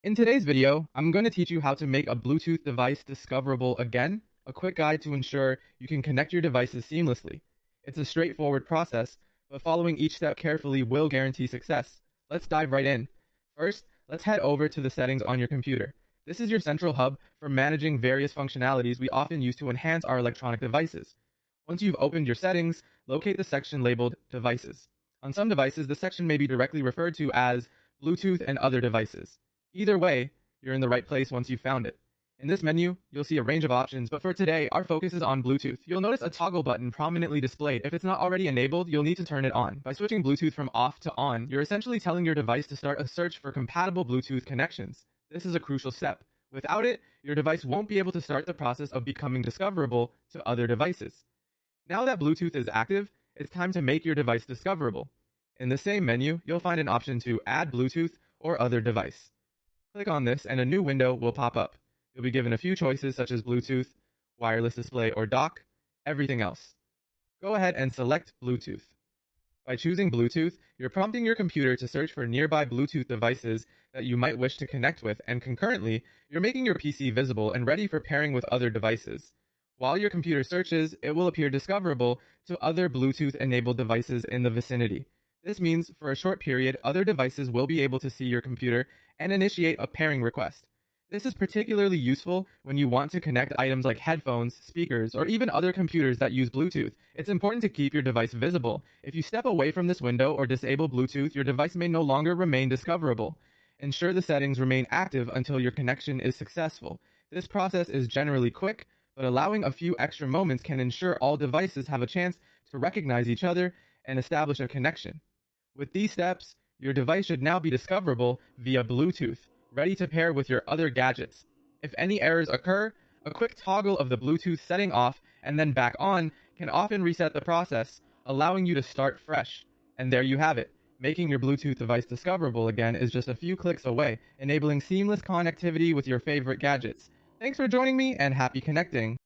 In today's video, I'm going to teach you how to make a Bluetooth device discoverable again, a quick guide to ensure you can connect your devices seamlessly. It's a straightforward process, but following each step carefully will guarantee success. Let's dive right in. First, let's head over to the settings on your computer. This is your central hub for managing various functionalities we often use to enhance our electronic devices. Once you've opened your settings, locate the section labeled Devices. On some devices, the section may be directly referred to as Bluetooth and other devices. Either way, you're in the right place once you've found it. In this menu, you'll see a range of options, but for today, our focus is on Bluetooth. You'll notice a toggle button prominently displayed. If it's not already enabled, you'll need to turn it on. By switching Bluetooth from off to on, you're essentially telling your device to start a search for compatible Bluetooth connections. This is a crucial step. Without it, your device won't be able to start the process of becoming discoverable to other devices. Now that Bluetooth is active, it's time to make your device discoverable. In the same menu, you'll find an option to add Bluetooth or other device. Click on this and a new window will pop up. You'll be given a few choices such as Bluetooth, wireless display or dock, everything else. Go ahead and select Bluetooth. By choosing Bluetooth, you're prompting your computer to search for nearby Bluetooth devices that you might wish to connect with, and concurrently, you're making your PC visible and ready for pairing with other devices. While your computer searches, it will appear discoverable to other Bluetooth-enabled devices in the vicinity. This means, for a short period, other devices will be able to see your computer and initiate a pairing request. This is particularly useful when you want to connect items like headphones, speakers, or even other computers that use Bluetooth. It's important to keep your device visible. If you step away from this window or disable Bluetooth, your device may no longer remain discoverable. Ensure the settings remain active until your connection is successful. This process is generally quick, but allowing a few extra moments can ensure all devices have a chance to recognize each other and establish a connection. With these steps, your device should now be discoverable via Bluetooth, ready to pair with your other gadgets. If any errors occur, a quick toggle of the Bluetooth setting off and then back on can often reset the process, allowing you to start fresh. And there you have it. Making your Bluetooth device discoverable again is just a few clicks away, enabling seamless connectivity with your favorite gadgets. Thanks for joining me and happy connecting.